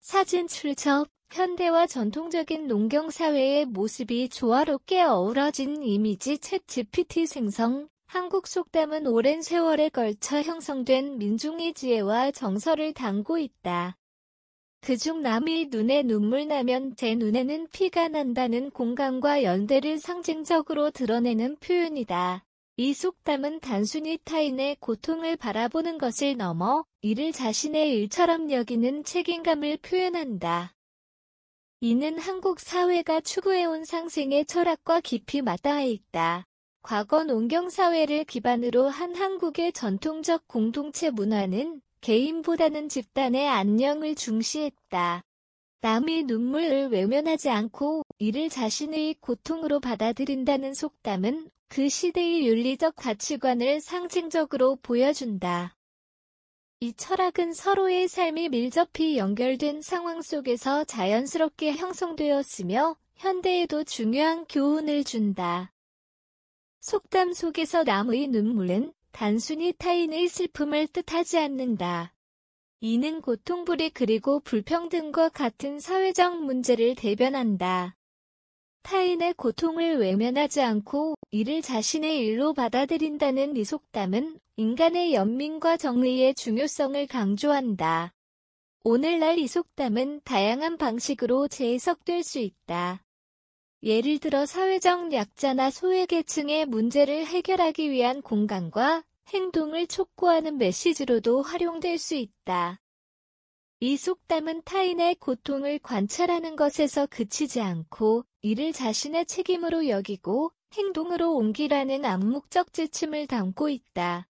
사진 출처 현대와 전통적인 농경사회의 모습이 조화롭게 어우러진 이미지 챗 GPT 생성. 한국 속담은 오랜 세월에 걸쳐 형성된 민중의 지혜와 정서를 담고 있다. 그중 남의 눈에 눈물 나면 제 눈에는 피가 난다는 공감과 연대를 상징적으로 드러내는 표현이다. 이 속담은 단순히 타인의 고통을 바라보는 것을 넘어 이를 자신의 일처럼 여기는 책임감을 표현한다. 이는 한국 사회가 추구해온 상생의 철학과 깊이 맞닿아 있다. 과거 농경사회를 기반으로 한 한국의 전통적 공동체 문화는 개인보다는 집단의 안녕을 중시했다. 남의 눈물을 외면하지 않고 이를 자신의 고통으로 받아들인다는 속담은 그 시대의 윤리적 가치관을 상징적으로 보여준다. 이 철학은 서로의 삶이 밀접히 연결된 상황 속에서 자연스럽게 형성되었으며 현대에도 중요한 교훈을 준다. 속담 속에서 남의 눈물은 단순히 타인의 슬픔을 뜻하지 않는다. 이는 고통불이 그리고 불평등과 같은 사회적 문제를 대변한다. 타인의 고통을 외면하지 않고 이를 자신의 일로 받아들인다는 이 속담은 인간의 연민과 정의의 중요성을 강조한다. 오늘날 이 속담은 다양한 방식으로 재해석될 수 있다. 예를 들어 사회적 약자나 소외계층의 문제를 해결하기 위한 공감과 행동을 촉구하는 메시지로도 활용될 수 있다. 이 속담은 타인의 고통을 관찰하는 것에서 그치지 않고 이를 자신의 책임으로 여기고 행동으로 옮기라는 암묵적 지침을 담고 있다.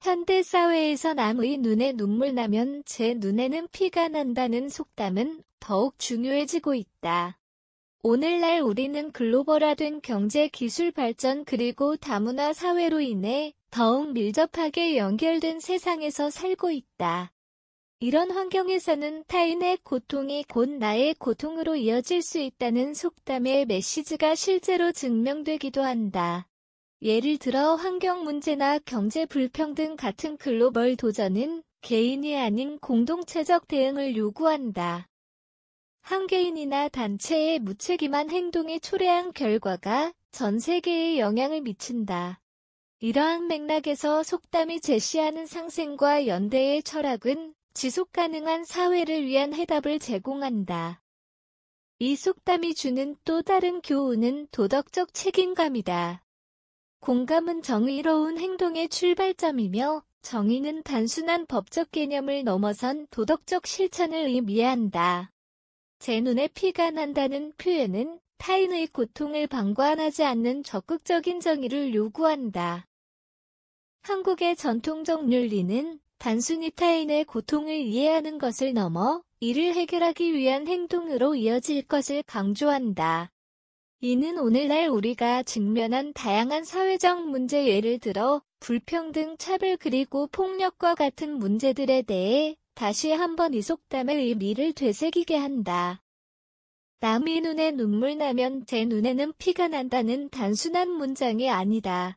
현대 사회에서 남의 눈에 눈물 나면 제 눈에는 피가 난다는 속담은 더욱 중요해지고 있다. 오늘날 우리는 글로벌화된 경제 기술 발전 그리고 다문화 사회로 인해 더욱 밀접하게 연결된 세상에서 살고 있다. 이런 환경에서는 타인의 고통이 곧 나의 고통으로 이어질 수 있다는 속담의 메시지가 실제로 증명되기도 한다. 예를 들어 환경 문제나 경제 불평등 같은 글로벌 도전은 개인이 아닌 공동체적 대응을 요구한다. 한 개인이나 단체의 무책임한 행동이 초래한 결과가 전 세계에 영향을 미친다. 이러한 맥락에서 속담이 제시하는 상생과 연대의 철학은 지속가능한 사회를 위한 해답을 제공한다. 이 속담이 주는 또 다른 교훈은 도덕적 책임감이다. 공감은 정의로운 행동의 출발점이며 정의는 단순한 법적 개념을 넘어선 도덕적 실천을 의미한다. 제 눈에 피가 난다는 표현은 타인의 고통을 방관하지 않는 적극적인 정의를 요구한다. 한국의 전통적 윤리는 단순히 타인의 고통을 이해하는 것을 넘어 이를 해결하기 위한 행동으로 이어질 것을 강조한다. 이는 오늘날 우리가 직면한 다양한 사회적 문제 예를 들어 불평등, 차별 그리고 폭력과 같은 문제들에 대해 다시 한번 이 속담의 의미를 되새기게 한다. 남의 눈에 눈물 나면 제 눈에는 피가 난다는 단순한 문장이 아니다.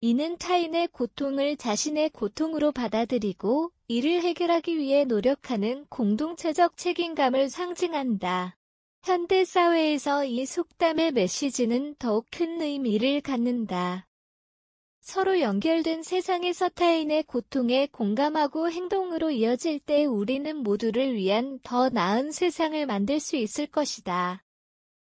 이는 타인의 고통을 자신의 고통으로 받아들이고 이를 해결하기 위해 노력하는 공동체적 책임감을 상징한다. 현대 사회에서 이 속담의 메시지는 더욱 큰 의미를 갖는다. 서로 연결된 세상에서 타인의 고통에 공감하고 행동으로 이어질 때 우리는 모두를 위한 더 나은 세상을 만들 수 있을 것이다.